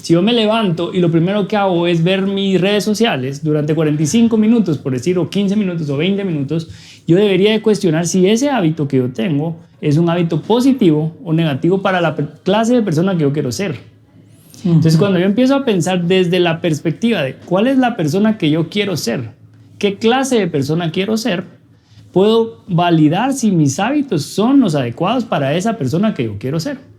si yo me levanto y lo primero que hago es ver mis redes sociales durante 45 minutos, por decir, o 15 minutos o 20 minutos, yo debería de cuestionar si ese hábito que yo tengo es un hábito positivo o negativo para la clase de persona que yo quiero ser. Entonces, cuando yo empiezo a pensar desde la perspectiva de cuál es la persona que yo quiero ser, qué clase de persona quiero ser, puedo validar si mis hábitos son los adecuados para esa persona que yo quiero ser.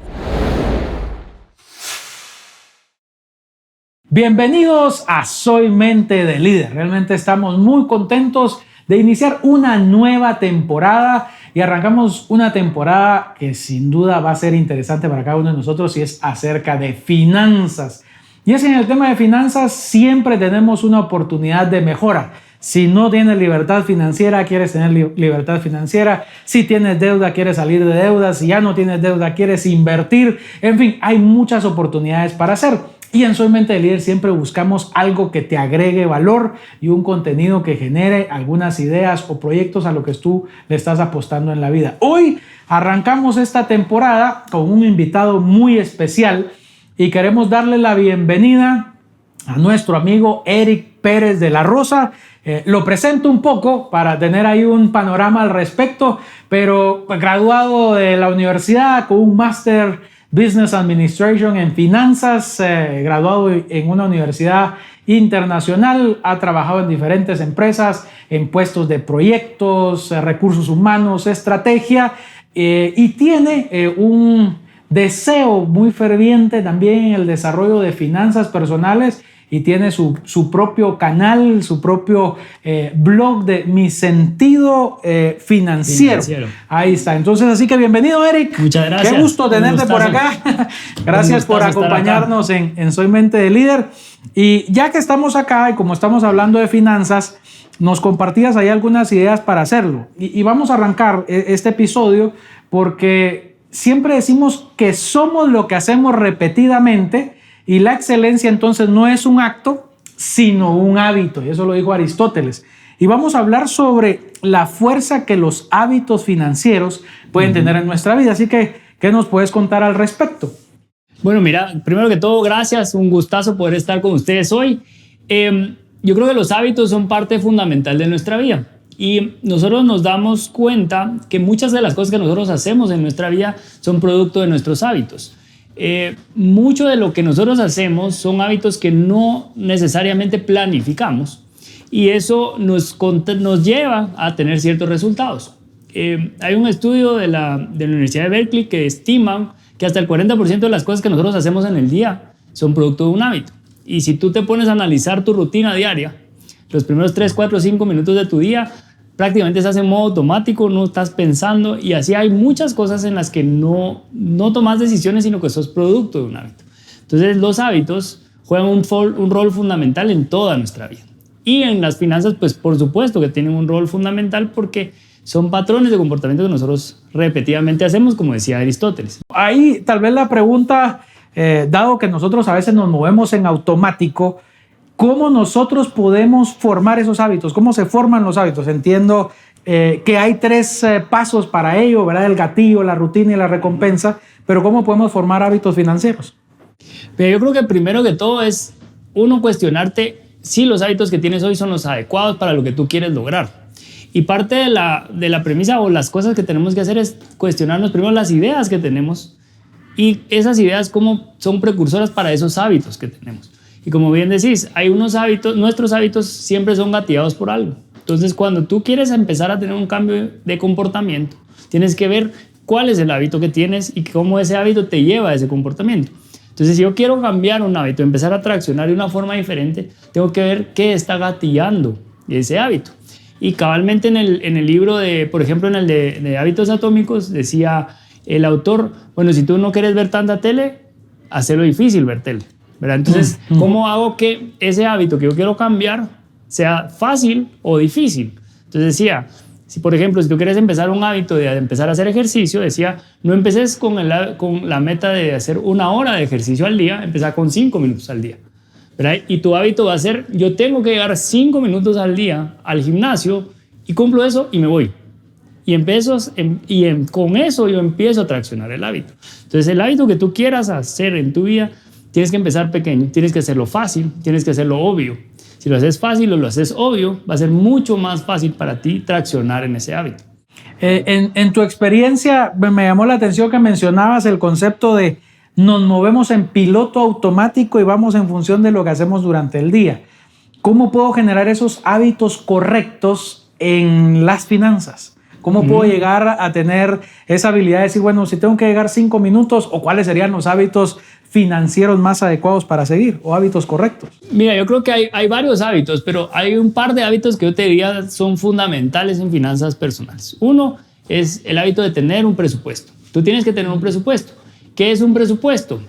Bienvenidos a Soy Mente de Líder. Realmente estamos muy contentos de iniciar una nueva temporada y arrancamos una temporada que sin duda va a ser interesante para cada uno de nosotros y es acerca de finanzas. Y es que en el tema de finanzas siempre tenemos una oportunidad de mejora. Si no tienes libertad financiera, quieres tener libertad financiera. Si tienes deuda, quieres salir de deuda. Si ya no tienes deuda, quieres invertir. En fin, hay muchas oportunidades para hacer. Y en Soy Mente de Líder siempre buscamos algo que te agregue valor y un contenido que genere algunas ideas o proyectos a lo que tú le estás apostando en la vida. Hoy arrancamos esta temporada con un invitado muy especial y queremos darle la bienvenida a nuestro amigo Eric Pérez de la Rosa. Lo presento un poco para tener ahí un panorama al respecto, pero graduado de la universidad con un máster Business Administration en finanzas, graduado en una universidad internacional, ha trabajado en diferentes empresas, en puestos de proyectos, recursos humanos, estrategia, y tiene un deseo muy ferviente también en el desarrollo de finanzas personales y tiene su propio canal, su propio blog de Mi Sentido Financiero. Ahí está. Entonces, así que bienvenido, Eric. Muchas gracias. Qué gusto tenerte por acá. Gracias por acompañarnos en Soy Mente de Líder. Y ya que estamos acá y como estamos hablando de finanzas, nos compartías ahí algunas ideas para hacerlo. Y vamos a arrancar este episodio porque siempre decimos que somos lo que hacemos repetidamente. Y la excelencia entonces no es un acto, sino un hábito. Y eso lo dijo Aristóteles. Y vamos a hablar sobre la fuerza que los hábitos financieros pueden tener en nuestra vida. Así que, ¿qué nos puedes contar al respecto? Bueno, mira, primero que todo, gracias. Un gustazo poder estar con ustedes hoy. Yo creo que los hábitos son parte fundamental de nuestra vida. Y nosotros nos damos cuenta que muchas de las cosas que nosotros hacemos en nuestra vida son producto de nuestros hábitos. Mucho de lo que nosotros hacemos son hábitos que no necesariamente planificamos y eso nos lleva a tener ciertos resultados. Hay un estudio de la Universidad de Berkeley que estiman que hasta el 40% de las cosas que nosotros hacemos en el día son producto de un hábito. Y si tú te pones a analizar tu rutina diaria, los primeros 3, 4, 5 minutos de tu día prácticamente estás en modo automático, no estás pensando y así hay muchas cosas en las que no tomas decisiones, sino que sos producto de un hábito. Entonces los hábitos juegan un rol fundamental en toda nuestra vida. Y en las finanzas, pues por supuesto que tienen un rol fundamental porque son patrones de comportamiento que nosotros repetidamente hacemos, como decía Aristóteles. Ahí tal vez la pregunta, dado que nosotros a veces nos movemos en automático, ¿cómo nosotros podemos formar esos hábitos? ¿Cómo se forman los hábitos? Entiendo que hay 3 pasos para ello, ¿verdad? El gatillo, la rutina y la recompensa, pero ¿cómo podemos formar hábitos financieros? Pero yo creo que primero que todo es uno cuestionarte si los hábitos que tienes hoy son los adecuados para lo que tú quieres lograr. Y parte de la premisa o las cosas que tenemos que hacer es cuestionarnos primero las ideas que tenemos y esas ideas cómo son precursoras para esos hábitos que tenemos. Y como bien decís, hay unos hábitos, nuestros hábitos siempre son gatillados por algo. Entonces, cuando tú quieres empezar a tener un cambio de comportamiento, tienes que ver cuál es el hábito que tienes y cómo ese hábito te lleva a ese comportamiento. Entonces, si yo quiero cambiar un hábito, empezar a traccionar de una forma diferente, tengo que ver qué está gatillando ese hábito. Y cabalmente en el libro, por ejemplo, en el de Hábitos Atómicos, decía el autor, bueno, si tú no quieres ver tanta tele, hazlo difícil ver tele. ¿Verdad? Entonces, ¿cómo hago que ese hábito que yo quiero cambiar sea fácil o difícil? Entonces decía, si por ejemplo, si tú quieres empezar un hábito de empezar a hacer ejercicio, decía, no empeces con la meta de hacer 1 hora de ejercicio al día, empezá con 5 minutos al día. ¿Verdad? Y tu hábito va a ser, yo tengo que llegar 5 minutos al día al gimnasio y cumplo eso y me voy. Con eso yo empiezo a traccionar el hábito. Entonces, el hábito que tú quieras hacer en tu vida tienes que empezar pequeño, tienes que hacerlo fácil, tienes que hacerlo obvio. Si lo haces fácil o lo haces obvio, va a ser mucho más fácil para ti traccionar en ese hábito. En tu experiencia, me llamó la atención que mencionabas el concepto de nos movemos en piloto automático y vamos en función de lo que hacemos durante el día. ¿Cómo puedo generar esos hábitos correctos en las finanzas? ¿Cómo puedo llegar a tener esa habilidad de decir, bueno, si tengo que llegar 5 minutos, o cuáles serían los hábitos financieros más adecuados para seguir o hábitos correctos? Mira, yo creo que hay varios hábitos, pero hay un par de hábitos que yo te diría son fundamentales en finanzas personales. Uno es el hábito de tener un presupuesto. Tú tienes que tener un presupuesto. ¿Qué es un presupuesto?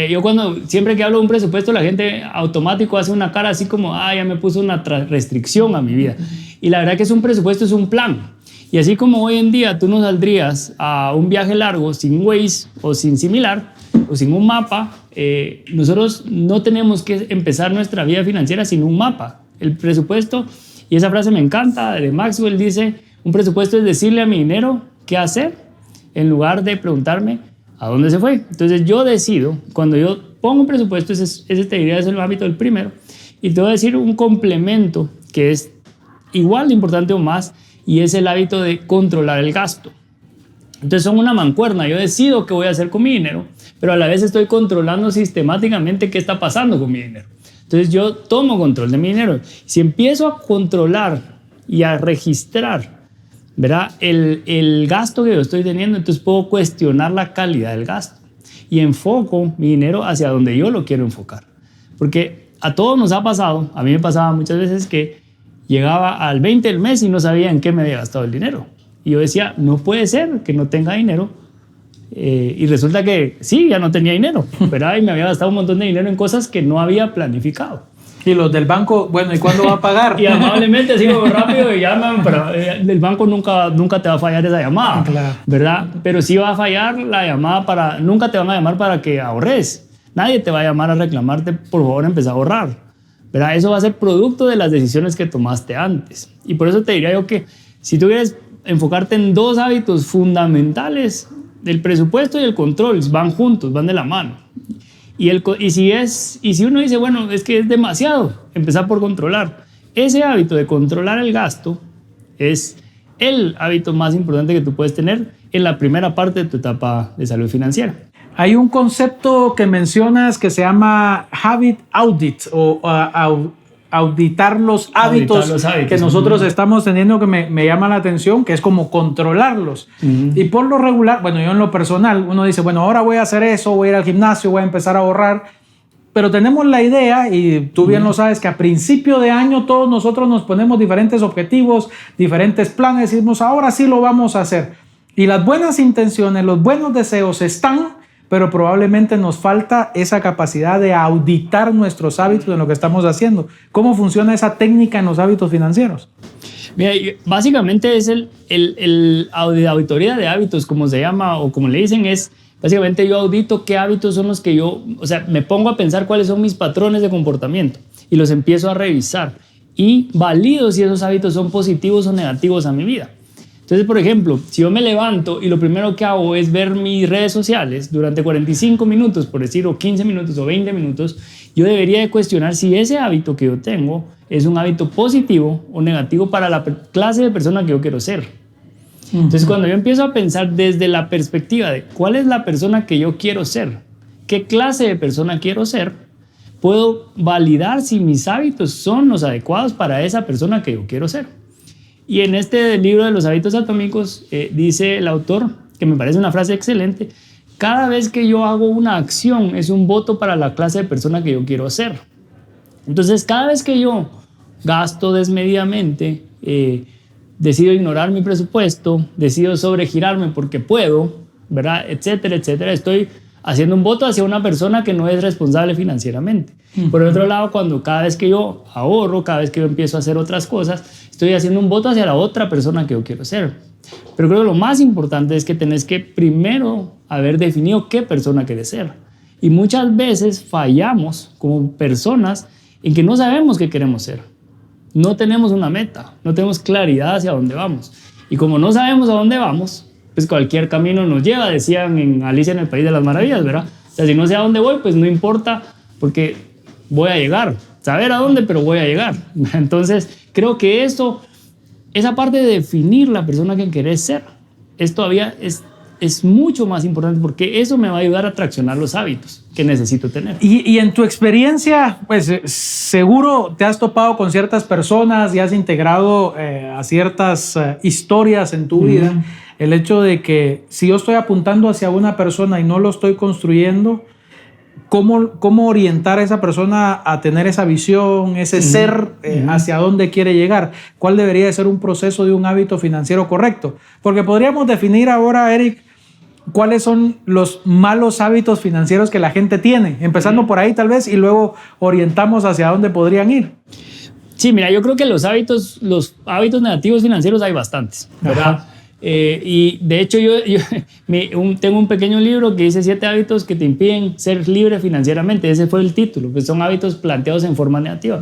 Yo siempre que hablo de un presupuesto, la gente automático hace una cara así como, ya me puso una restricción a mi vida. Y la verdad que un presupuesto es un plan. Y así como hoy en día tú no saldrías a un viaje largo sin Waze o sin similar o sin un mapa, nosotros no tenemos que empezar nuestra vida financiera sin un mapa. El presupuesto, y esa frase me encanta, de Maxwell dice, un presupuesto es decirle a mi dinero qué hacer en lugar de preguntarme a dónde se fue. Entonces yo decido, cuando yo pongo un presupuesto, ese te diría es el hábito del primero, y te voy a decir un complemento que es igual de importante o más, y es el hábito de controlar el gasto. Entonces son una mancuerna. Yo decido qué voy a hacer con mi dinero, pero a la vez estoy controlando sistemáticamente qué está pasando con mi dinero. Entonces yo tomo control de mi dinero. Si empiezo a controlar y a registrar, ¿verdad?, el gasto que yo estoy teniendo, entonces puedo cuestionar la calidad del gasto y enfoco mi dinero hacia donde yo lo quiero enfocar. Porque a todos nos ha pasado, a mí me pasaba muchas veces que llegaba al 20 del mes y no sabía en qué me había gastado el dinero. Y yo decía, no puede ser que no tenga dinero. Y resulta que sí, ya no tenía dinero, ¿verdad? Y me había gastado un montón de dinero en cosas que no había planificado. Y los del banco, bueno, ¿y cuándo va a pagar? Y amablemente, así como rápido, y llaman, pero el banco nunca te va a fallar esa llamada, claro, ¿verdad? Pero sí va a fallar la llamada nunca te van a llamar para que ahorres. Nadie te va a llamar a reclamarte, por favor, empezá a ahorrar, ¿verdad? Eso va a ser producto de las decisiones que tomaste antes. Y por eso te diría yo que si tú quieres enfocarte en dos hábitos fundamentales, el presupuesto y el control van juntos, van de la mano. Y si uno dice, bueno, es que es demasiado, empezar por controlar. Ese hábito de controlar el gasto es el hábito más importante que tú puedes tener en la primera parte de tu etapa de salud financiera. Hay un concepto que mencionas que se llama habit audit o auditar los hábitos que nosotros estamos teniendo, que me llama la atención, que es como controlarlos. Y por lo regular, bueno, yo en lo personal, uno dice, bueno, ahora voy a hacer eso, voy a ir al gimnasio, voy a empezar a ahorrar, pero tenemos la idea, y tú bien lo sabes, que a principio de año todos nosotros nos ponemos diferentes objetivos, diferentes planes, y decimos, ahora sí lo vamos a hacer. Y las buenas intenciones, los buenos deseos están, pero probablemente nos falta esa capacidad de auditar nuestros hábitos en lo que estamos haciendo. ¿Cómo funciona esa técnica en los hábitos financieros? Mira, básicamente es la auditoría de hábitos, como se llama, o como le dicen, es básicamente yo audito qué hábitos son los que me pongo a pensar cuáles son mis patrones de comportamiento y los empiezo a revisar y valido si esos hábitos son positivos o negativos a mi vida. Entonces, por ejemplo, si yo me levanto y lo primero que hago es ver mis redes sociales durante 45 minutos, por decir, o 15 minutos o 20 minutos, yo debería de cuestionar si ese hábito que yo tengo es un hábito positivo o negativo para la clase de persona que yo quiero ser. Entonces, cuando yo empiezo a pensar desde la perspectiva de cuál es la persona que yo quiero ser, qué clase de persona quiero ser, puedo validar si mis hábitos son los adecuados para esa persona que yo quiero ser. Y en este libro de los hábitos atómicos dice el autor, que me parece una frase excelente, cada vez que yo hago una acción es un voto para la clase de persona que yo quiero ser. Entonces, cada vez que yo gasto desmedidamente, decido ignorar mi presupuesto, decido sobregirarme porque puedo, ¿verdad?, etcétera, etcétera, estoy haciendo un voto hacia una persona que no es responsable financieramente. Por el otro lado, cada vez que yo ahorro, cada vez que yo empiezo a hacer otras cosas, estoy haciendo un voto hacia la otra persona que yo quiero ser. Pero creo que lo más importante es que tenés que primero haber definido qué persona quieres ser. Y muchas veces fallamos como personas en que no sabemos qué queremos ser. No tenemos una meta, no tenemos claridad hacia dónde vamos. Y como no sabemos a dónde vamos, pues cualquier camino nos lleva, decían en Alicia en el País de las Maravillas, ¿verdad? O sea, si no sé a dónde voy, pues no importa porque voy a llegar, saber a dónde, pero voy a llegar. Entonces, creo que esa parte de definir la persona que querés ser, es mucho más importante, porque eso me va a ayudar a traccionar los hábitos que necesito tener. Y en tu experiencia, pues seguro te has topado con ciertas personas y has integrado a ciertas historias en tu vida. El hecho de que si yo estoy apuntando hacia una persona y no lo estoy construyendo, ¿cómo orientar a esa persona a tener esa visión, ese ser hacia dónde quiere llegar? ¿Cuál debería de ser un proceso de un hábito financiero correcto? Porque podríamos definir ahora, Eric, cuáles son los malos hábitos financieros que la gente tiene, empezando por ahí tal vez, y luego orientamos hacia dónde podrían ir. Sí, mira, yo creo que los hábitos negativos financieros hay bastantes, ¿verdad? Y de hecho yo tengo un pequeño libro que dice 7 hábitos que te impiden ser libre financieramente. Ese fue el título, que son hábitos planteados en forma negativa.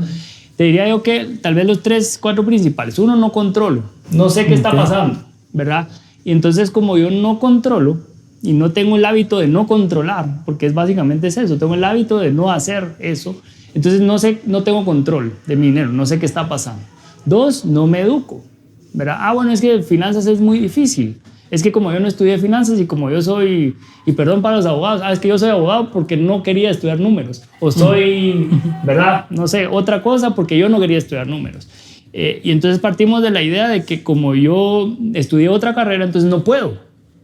Te diría yo que tal vez los 4 principales. 1, no controlo, no sé qué está pasando, ¿verdad? Y entonces, como yo no controlo y no tengo el hábito de no controlar, porque básicamente es eso, tengo el hábito de no hacer eso, entonces no tengo control de mi dinero, no sé qué está pasando. 2, no me educo, ¿verdad? Bueno, es que finanzas es muy difícil. Es que como yo no estudié finanzas y como yo soy, y perdón para los abogados, es que yo soy abogado porque no quería estudiar números. O soy, ¿verdad? No sé, otra cosa porque yo no quería estudiar números. Y entonces partimos de la idea de que como yo estudié otra carrera, entonces no puedo,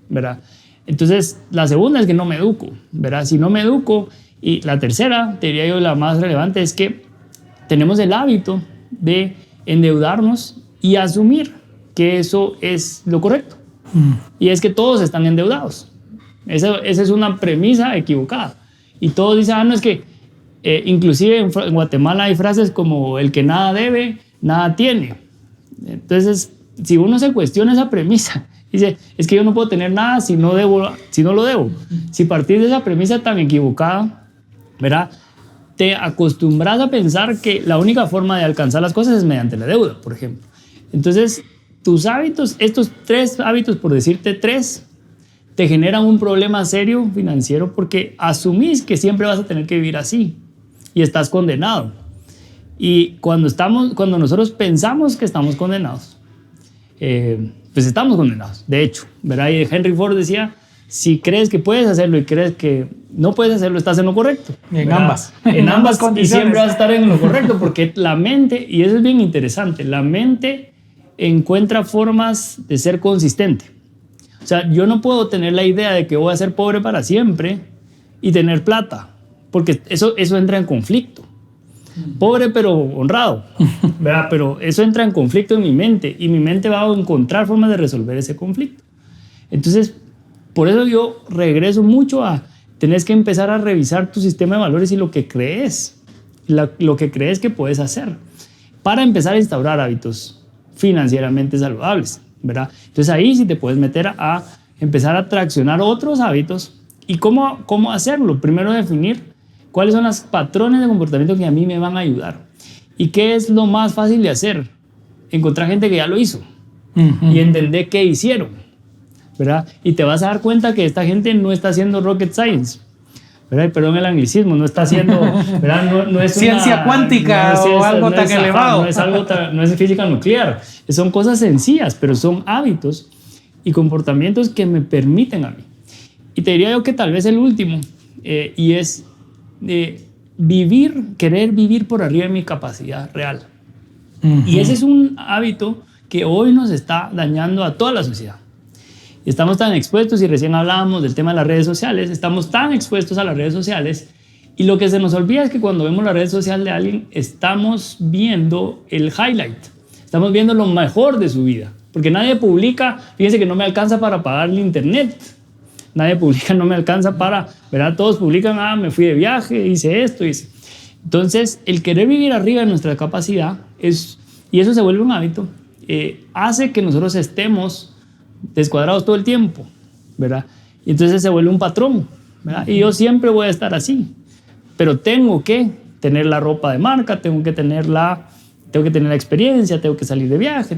¿verdad? Entonces la segunda es que no me educo, ¿verdad? Si no me educo, y la tercera, te diría yo la más relevante, es que tenemos el hábito de endeudarnos y asumir que eso es lo correcto. Y es que todos están endeudados. Esa es una premisa equivocada. Y todos dicen, no, es que inclusive en Guatemala hay frases como el que nada debe, nada tiene. Entonces, si uno se cuestiona esa premisa, dice, es que yo no puedo tener nada si no lo debo. Si partís de esa premisa tan equivocada, ¿verdad? Te acostumbras a pensar que la única forma de alcanzar las cosas es mediante la deuda, por ejemplo. Entonces, tus hábitos, estos 3 hábitos, por decirte 3, te generan un problema serio financiero porque asumís que siempre vas a tener que vivir así y estás condenado. Y cuando nosotros pensamos que estamos condenados, pues estamos condenados, de hecho, ¿verdad? Y Henry Ford decía, si crees que puedes hacerlo y crees que no puedes hacerlo, estás en lo correcto. En ambas. En ambas condiciones. Y siempre vas a estar en lo correcto, porque la mente, y eso es bien interesante, la mente encuentra formas de ser consistente. O sea, yo no puedo tener la idea de que voy a ser pobre para siempre y tener plata, porque eso entra en conflicto. Pobre pero honrado, ¿verdad? Pero eso entra en conflicto en mi mente y mi mente va a encontrar formas de resolver ese conflicto. Entonces, por eso yo regreso mucho a tenés que empezar a revisar tu sistema de valores y lo que crees, lo que crees que puedes hacer para empezar a instaurar hábitos financieramente saludables, ¿verdad? Entonces ahí sí te puedes meter a empezar a traccionar otros hábitos. ¿Y cómo hacerlo? Primero definir cuáles son los patrones de comportamiento que a mí me van a ayudar. ¿Y qué es lo más fácil de hacer? Encontrar gente que ya lo hizo y entender qué hicieron, ¿verdad? Y te vas a dar cuenta que esta gente no está haciendo rocket science, ¿verdad? Perdón el anglicismo, no está haciendo, ¿verdad? No es ciencia cuántica o algo tan elevado. No es física nuclear. Son cosas sencillas, pero son hábitos y comportamientos que me permiten a mí. Y te diría yo que tal vez el último, y es querer vivir por arriba de mi capacidad real. Y ese es un hábito que hoy nos está dañando a toda la sociedad. Estamos tan expuestos, y recién hablábamos del tema de las redes sociales, estamos tan expuestos a las redes sociales y lo que se nos olvida es que cuando vemos la red social de alguien estamos viendo el highlight, estamos viendo lo mejor de su vida, porque nadie publica, fíjense que no me alcanza para pagar el internet, nadie publica, no me alcanza para, ¿verdad? Todos publican, me fui de viaje, hice esto, hice. Entonces, el querer vivir arriba de nuestra capacidad y eso se vuelve un hábito, hace que nosotros estemos descuadrados todo el tiempo, ¿verdad? Y entonces se vuelve un patrón, ¿verdad? Y yo siempre voy a estar así, pero tengo que tener la ropa de marca, tengo que tener la experiencia, tengo que salir de viaje,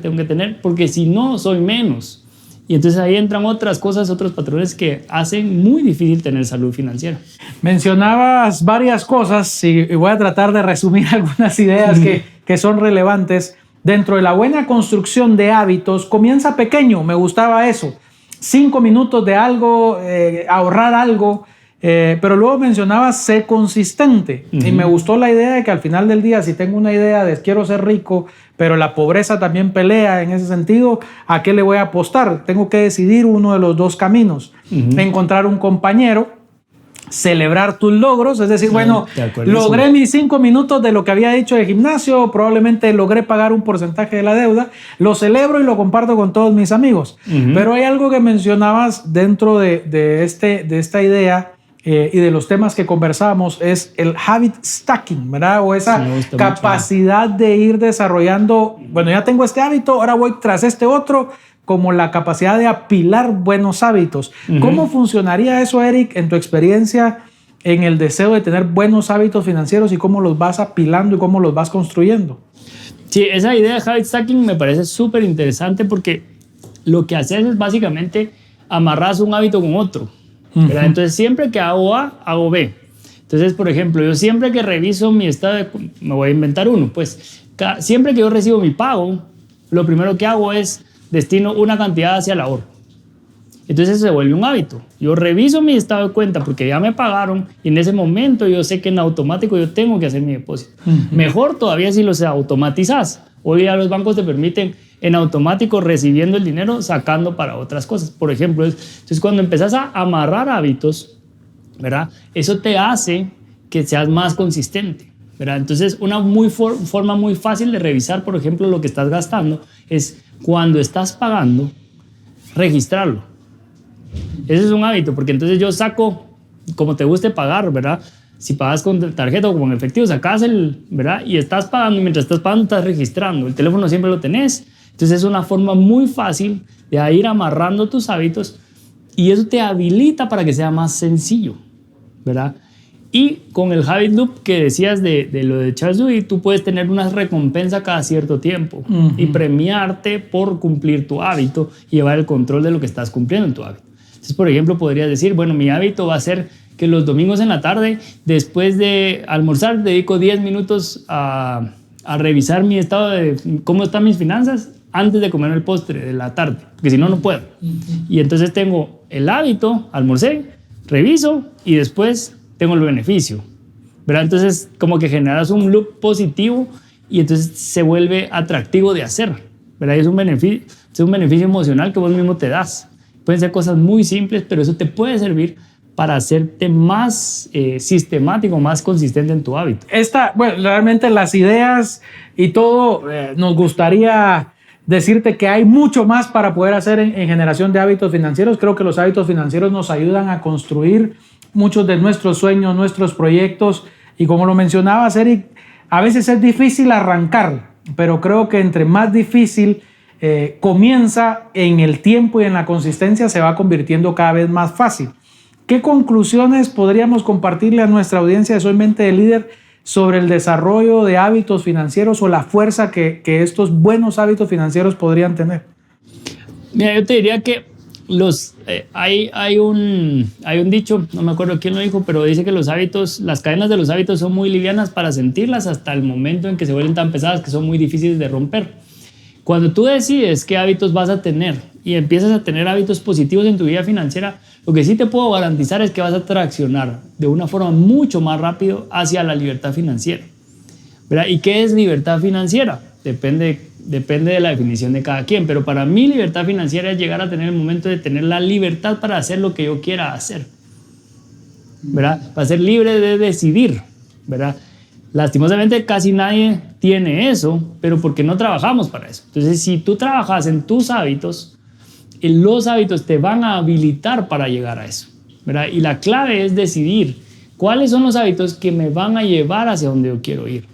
porque si no soy menos. Y entonces ahí entran otras cosas, otros patrones que hacen muy difícil tener salud financiera. Mencionabas varias cosas y voy a tratar de resumir algunas ideas que son relevantes. Dentro de la buena construcción de hábitos, comienza pequeño, me gustaba eso. 5 minutos de algo, ahorrar algo, pero luego mencionabas ser consistente. Y me gustó la idea de que al final del día, si tengo una idea de quiero ser rico, pero la pobreza también pelea en ese sentido, ¿a qué le voy a apostar? Tengo que decidir uno de los dos caminos. Encontrar un compañero, celebrar tus logros, es decir, bueno, logré mis 5 minutos de lo que había hecho de gimnasio, probablemente logré pagar un porcentaje de la deuda, lo celebro y lo comparto con todos mis amigos. Pero hay algo que mencionabas dentro de esta idea y de los temas que conversamos, es el habit stacking, ¿verdad? O esa capacidad de ir desarrollando, bueno, ya tengo este hábito, ahora voy tras este otro, como la capacidad de apilar buenos hábitos. ¿Cómo funcionaría eso, Eric, en tu experiencia, en el deseo de tener buenos hábitos financieros y cómo los vas apilando y cómo los vas construyendo? Sí, esa idea de habit stacking me parece súper interesante porque lo que haces es básicamente amarras un hábito con otro. ¿Verdad? Entonces, siempre que hago A, hago B. Entonces, por ejemplo, yo siempre que reviso mi estado de... Me voy a inventar uno, pues. Siempre que yo recibo mi pago, lo primero que hago es destino una cantidad hacia el ahorro. Entonces, eso se vuelve un hábito. Yo reviso mi estado de cuenta porque ya me pagaron y en ese momento yo sé que en automático yo tengo que hacer mi depósito. Mejor todavía si los automatizas. Hoy ya los bancos te permiten en automático recibiendo el dinero, sacando para otras cosas. Por ejemplo, entonces cuando empezás a amarrar hábitos, ¿verdad? Eso te hace que seas más consistente, ¿verdad? Entonces, una forma muy fácil de revisar, por ejemplo, lo que estás gastando es cuando estás pagando, registrarlo. Ese es un hábito, porque entonces yo saco, como te guste pagar, ¿verdad? Si pagas con tarjeta o con efectivo, sacas ¿verdad? Y estás pagando, y mientras estás pagando estás registrando. El teléfono siempre lo tenés. Entonces es una forma muy fácil de ir amarrando tus hábitos y eso te habilita para que sea más sencillo, ¿verdad? Y con el habit loop que decías de lo de Charles Duhigg, tú puedes tener una recompensa cada cierto tiempo y premiarte por cumplir tu hábito y llevar el control de lo que estás cumpliendo en tu hábito. Entonces, por ejemplo, podrías decir, bueno, mi hábito va a ser que los domingos en la tarde, después de almorzar, dedico 10 minutos a revisar mi estado de cómo están mis finanzas antes de comer el postre de la tarde, porque si no, no puedo. Y entonces tengo el hábito, almorcé, reviso y después tengo el beneficio, ¿verdad? Entonces como que generas un loop positivo y entonces se vuelve atractivo de hacer, ¿verdad? Y es un beneficio emocional que vos mismo te das. Pueden ser cosas muy simples, pero eso te puede servir para hacerte más sistemático, más consistente en tu hábito. Bueno, realmente las ideas y todo, nos gustaría decirte que hay mucho más para poder hacer en generación de hábitos financieros. Creo que los hábitos financieros nos ayudan a construir muchos de nuestros sueños, nuestros proyectos. Y como lo mencionabas, Eric, a veces es difícil arrancar, pero creo que entre más difícil comienza, en el tiempo y en la consistencia se va convirtiendo cada vez más fácil. ¿Qué conclusiones podríamos compartirle a nuestra audiencia de Soy Mente de Líder sobre el desarrollo de hábitos financieros o la fuerza que estos buenos hábitos financieros podrían tener? Mira, yo te diría que hay un dicho, no me acuerdo quién lo dijo, pero dice que las cadenas de los hábitos son muy livianas para sentirlas hasta el momento en que se vuelven tan pesadas que son muy difíciles de romper. Cuando tú decides qué hábitos vas a tener y empiezas a tener hábitos positivos en tu vida financiera, lo que sí te puedo garantizar es que vas a traccionar de una forma mucho más rápido hacia la libertad financiera, ¿verdad? ¿Y qué es libertad financiera? Depende de la definición de cada quien, pero para mí libertad financiera es llegar a tener el momento de tener la libertad para hacer lo que yo quiera hacer, ¿verdad? Para ser libre de decidir, ¿verdad? Lastimosamente casi nadie tiene eso, pero porque no trabajamos para eso. Entonces, si tú trabajas en tus hábitos, los hábitos te van a habilitar para llegar a eso, ¿verdad? Y la clave es decidir cuáles son los hábitos que me van a llevar hacia donde yo quiero ir,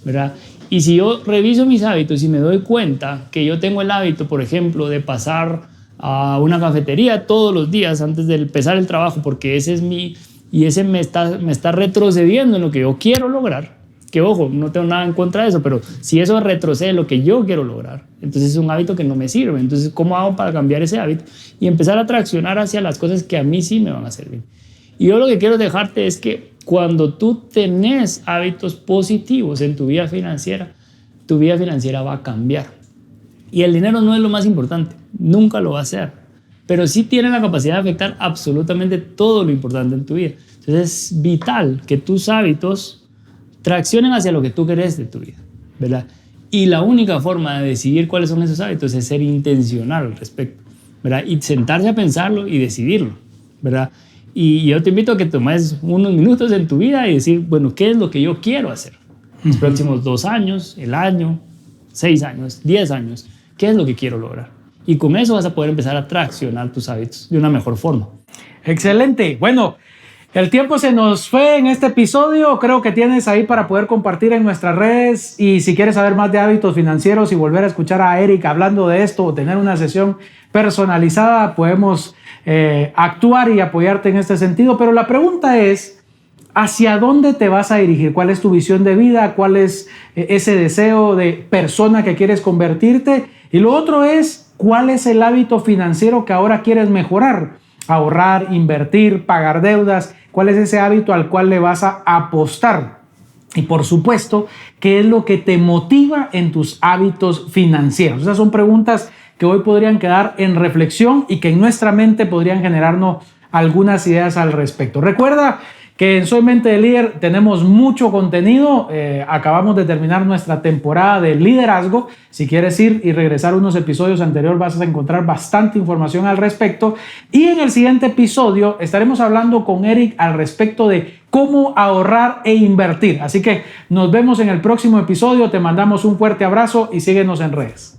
¿verdad? Y si yo reviso mis hábitos y me doy cuenta que yo tengo el hábito, por ejemplo, de pasar a una cafetería todos los días antes de empezar el trabajo, porque ese me está retrocediendo en lo que yo quiero lograr, Que ojo, no tengo nada en contra de eso, pero si eso retrocede lo que yo quiero lograr, entonces es un hábito que no me sirve. Entonces, ¿cómo hago para cambiar ese hábito? Y empezar a traccionar hacia las cosas que a mí sí me van a servir. Y yo lo que quiero dejarte es que cuando tú tenés hábitos positivos en tu vida financiera va a cambiar. Y el dinero no es lo más importante, nunca lo va a ser, pero sí tiene la capacidad de afectar absolutamente todo lo importante en tu vida. Entonces es vital que tus hábitos traccionen hacia lo que tú querés de tu vida, ¿verdad? Y la única forma de decidir cuáles son esos hábitos es ser intencional al respecto, ¿verdad? Y sentarse a pensarlo y decidirlo, ¿verdad? Y yo te invito a que tomes unos minutos en tu vida y decir, bueno, ¿qué es lo que yo quiero hacer? Los próximos 2 años, el año, 6 años, 10 años, ¿qué es lo que quiero lograr? Y con eso vas a poder empezar a traccionar tus hábitos de una mejor forma. Excelente. Bueno, el tiempo se nos fue en este episodio. Creo que tienes ahí para poder compartir en nuestras redes. Y si quieres saber más de hábitos financieros y volver a escuchar a Eric hablando de esto o tener una sesión personalizada, podemos actuar y apoyarte en este sentido. Pero la pregunta es, ¿hacia dónde te vas a dirigir? ¿Cuál es tu visión de vida? ¿Cuál es ese deseo de persona que quieres convertirte? Y lo otro es, ¿cuál es el hábito financiero que ahora quieres mejorar? Ahorrar, invertir, pagar deudas. ¿Cuál es ese hábito al cual le vas a apostar? Y por supuesto, ¿qué es lo que te motiva en tus hábitos financieros? Esas son preguntas que hoy podrían quedar en reflexión y que en nuestra mente podrían generarnos algunas ideas al respecto. Recuerda que en Soy Mente de Líder tenemos mucho contenido. Acabamos de terminar nuestra temporada de liderazgo. Si quieres ir y regresar unos episodios anteriores, vas a encontrar bastante información al respecto. Y en el siguiente episodio estaremos hablando con Eric al respecto de cómo ahorrar e invertir. Así que nos vemos en el próximo episodio. Te mandamos un fuerte abrazo y síguenos en redes.